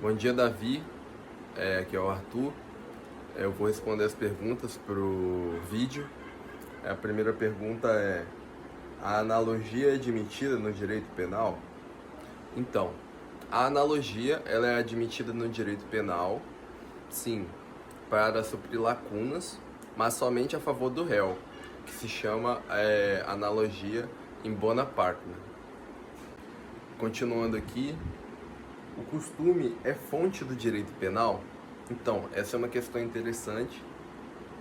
Bom dia, Davi. Aqui é o Arthur. Eu vou responder as perguntas pro vídeo. A primeira pergunta é: a analogia é admitida no direito penal? Então, a analogia ela é admitida no direito penal, sim, para suprir lacunas, mas somente a favor do réu, que se chama analogia in bona parte. Continuando aqui, o costume é fonte do direito penal? Então, essa é uma questão interessante,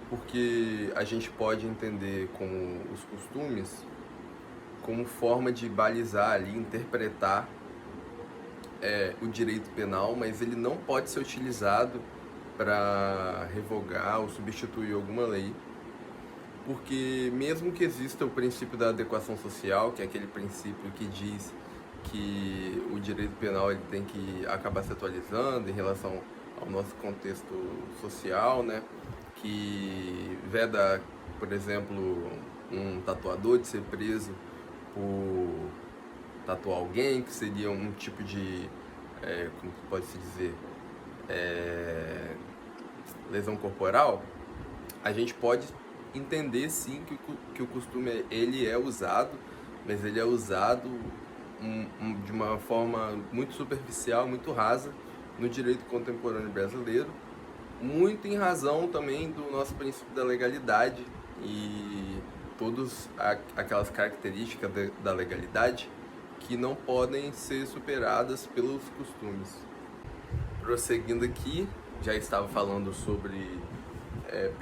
porque a gente pode entender como os costumes como forma de balizar ali, interpretar o direito penal, mas ele não pode ser utilizado para revogar ou substituir alguma lei, porque mesmo que exista o princípio da adequação social, que é aquele princípio que diz que o direito penal ele tem que acabar se atualizando em relação ao nosso contexto social, né? Que veda, por exemplo, um tatuador de ser preso por tatuar alguém, que seria um tipo de, como pode se dizer, lesão corporal. A gente pode entender sim que o costume ele é usado, mas ele é usado de uma forma muito superficial, muito rasa no direito contemporâneo brasileiro, muito em razão também do nosso princípio da legalidade e todas aquelas características da legalidade que não podem ser superadas pelos costumes. Prosseguindo aqui, já estava falando sobre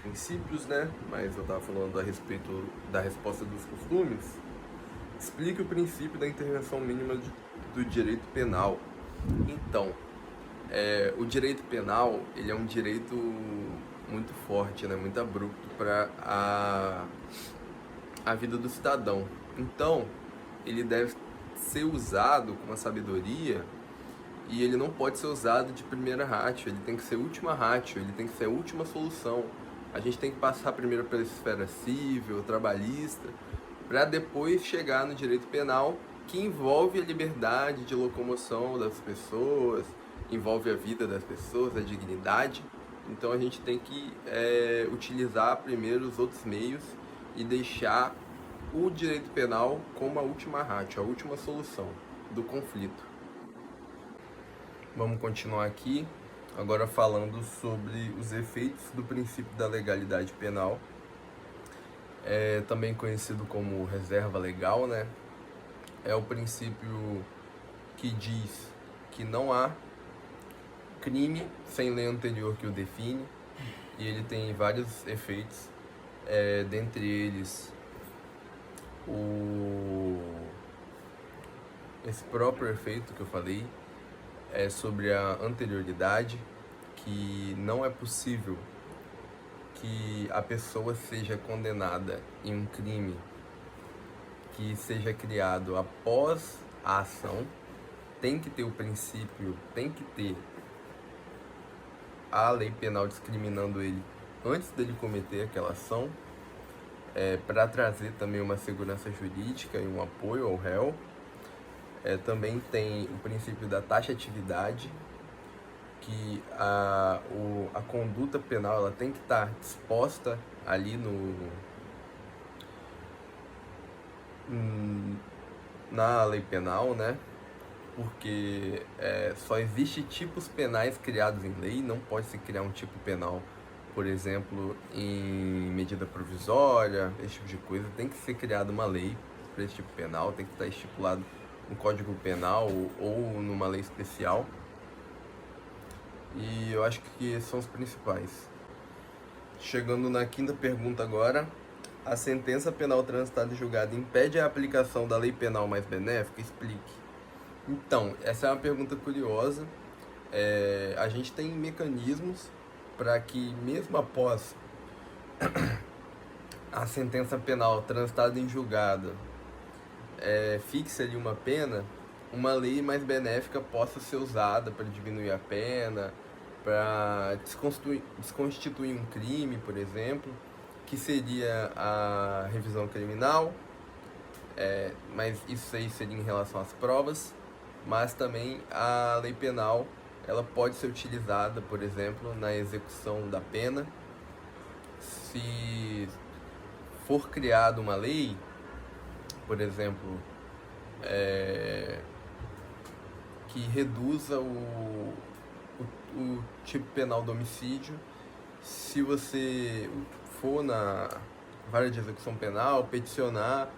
princípios, né? Mas eu estava falando a respeito da resposta dos costumes. Explique o princípio da intervenção mínima do direito penal. Então, o direito penal ele é um direito muito forte, né? Muito abrupto para a vida do cidadão. Então, ele deve ser usado com uma sabedoria e ele não pode ser usado de primeira ratio, ele tem que ser última ratio, ele tem que ser a última solução. A gente tem que passar primeiro pela esfera civil, trabalhista, para depois chegar no direito penal, que envolve a liberdade de locomoção das pessoas, envolve a vida das pessoas, a dignidade. Então a gente tem que utilizar primeiro os outros meios e deixar o direito penal como a última ratio, a última solução do conflito. Vamos continuar aqui, agora falando sobre os efeitos do princípio da legalidade penal, também conhecido como reserva legal, né? É o princípio que diz que não há crime sem lei anterior que o define, e ele tem vários efeitos, dentre eles esse próprio efeito que eu falei, sobre a anterioridade, que não é possível que a pessoa seja condenada em um crime que seja criado após a ação. Tem que ter o princípio, tem que ter a lei penal discriminando ele antes dele cometer aquela ação, para trazer também uma segurança jurídica e um apoio ao réu. Também tem o princípio da taxatividade, que a conduta penal ela tem que estar disposta ali na lei penal, né? Porque só existe tipos penais criados em lei, não pode se criar um tipo penal, por exemplo, em medida provisória, esse tipo de coisa. Tem que ser criada uma lei para esse tipo penal, tem que estar estipulado no Código Penal ou numa lei especial. E eu acho que esses são os principais. Chegando na quinta pergunta agora: a sentença penal transitada e julgada impede a aplicação da lei penal mais benéfica? Explique. Então, essa é uma pergunta curiosa. A gente tem mecanismos para que, mesmo após a sentença penal transitada em julgada fixe ali uma pena, uma lei mais benéfica possa ser usada para diminuir a pena, para desconstituir um crime, por exemplo, que seria a revisão criminal, mas isso aí seria em relação às provas, mas também a lei penal ela pode ser utilizada, por exemplo, na execução da pena. Se for criada uma lei, por exemplo, que reduza o tipo penal do homicídio, se você for na vara de execução penal, peticionar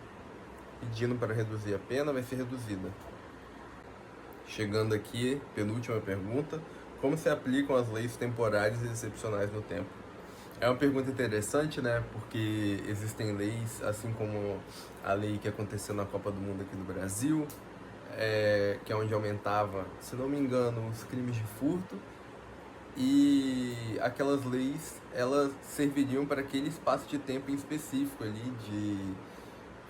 pedindo para reduzir a pena, vai ser reduzida. Chegando aqui, penúltima pergunta: como se aplicam as leis temporárias e excepcionais no tempo? É uma pergunta interessante, né? Porque existem leis, assim como a lei que aconteceu na Copa do Mundo aqui no Brasil, que é onde aumentava, se não me engano, os crimes de furto, e aquelas leis, elas serviriam para aquele espaço de tempo em específico ali, de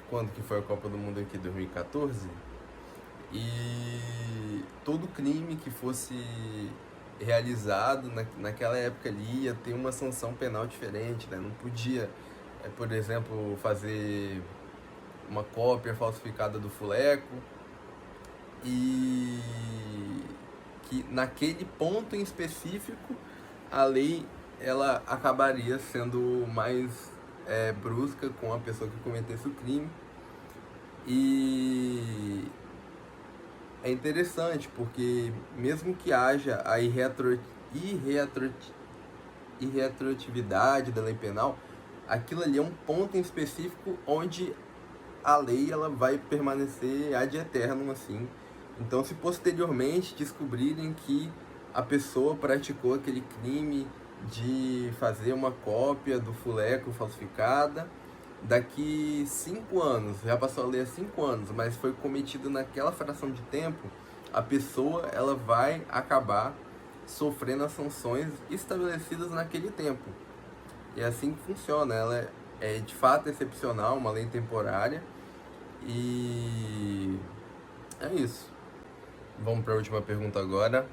quando que foi a Copa do Mundo aqui, 2014, e todo crime que fosse realizado naquela época ali ia ter uma sanção penal diferente, né? Não podia, por exemplo, fazer uma cópia falsificada do fuleco, e que naquele ponto em específico a lei ela acabaria sendo mais brusca com a pessoa que cometesse o crime. E é interessante porque mesmo que haja a irretroatividade da lei penal, aquilo ali é um ponto em específico onde a lei ela vai permanecer ad eternum, assim. Então, se posteriormente descobrirem que a pessoa praticou aquele crime de fazer uma cópia do fuleco falsificada, daqui 5 anos, já passou a lei há 5 anos, mas foi cometido naquela fração de tempo, a pessoa ela vai acabar sofrendo as sanções estabelecidas naquele tempo. E é assim que funciona, ela é de fato excepcional, uma lei temporária, e é isso. Vamos para a última pergunta agora.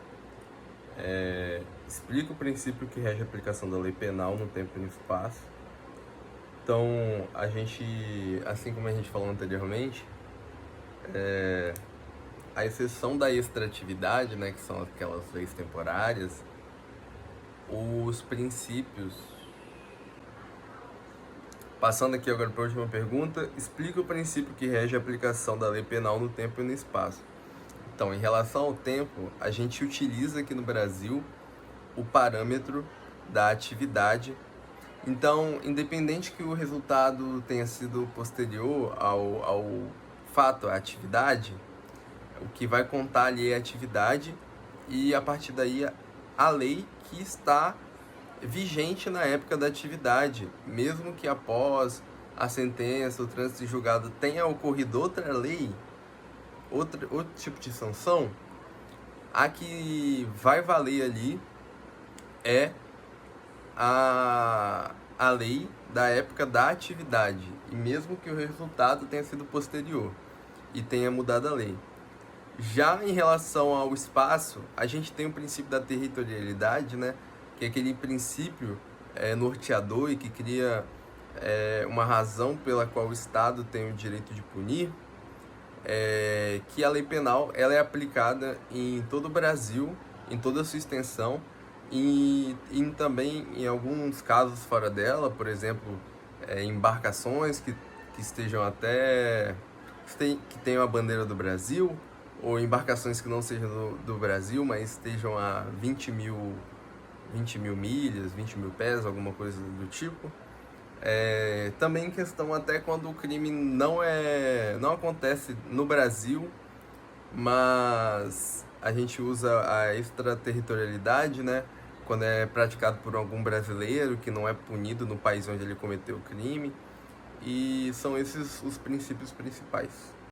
Explica o princípio que rege a aplicação da lei penal no tempo e no espaço. Então, a gente, assim como a gente falou anteriormente, a exceção da extratividade, né, que são aquelas leis temporárias, os princípios... Passando aqui agora para a última pergunta, explica o princípio que rege a aplicação da lei penal no tempo e no espaço. Então, em relação ao tempo, a gente utiliza aqui no Brasil o parâmetro da atividade. Então, independente que o resultado tenha sido posterior ao fato, à atividade, o que vai contar ali é a atividade e, a partir daí, a lei que está vigente na época da atividade. Mesmo que após a sentença, o trânsito de julgado tenha ocorrido outra lei, outro tipo de sanção, a que vai valer ali é a lei da época da atividade, e mesmo que o resultado tenha sido posterior e tenha mudado a lei. Já em relação ao espaço, a gente tem o princípio da territorialidade, né, que é aquele princípio norteador e que cria uma razão pela qual o Estado tem o direito de punir, que a lei penal ela é aplicada em todo o Brasil, em toda a sua extensão, e também em alguns casos fora dela, por exemplo, embarcações que estejam até que tenham a bandeira do Brasil, ou embarcações que não sejam do Brasil, mas estejam a 20 mil milhas, 20 mil pés, alguma coisa do tipo. Também questão até quando o crime não acontece no Brasil, mas a gente usa a extraterritorialidade, né? Quando é praticado por algum brasileiro que não é punido no país onde ele cometeu o crime. E são esses os princípios principais.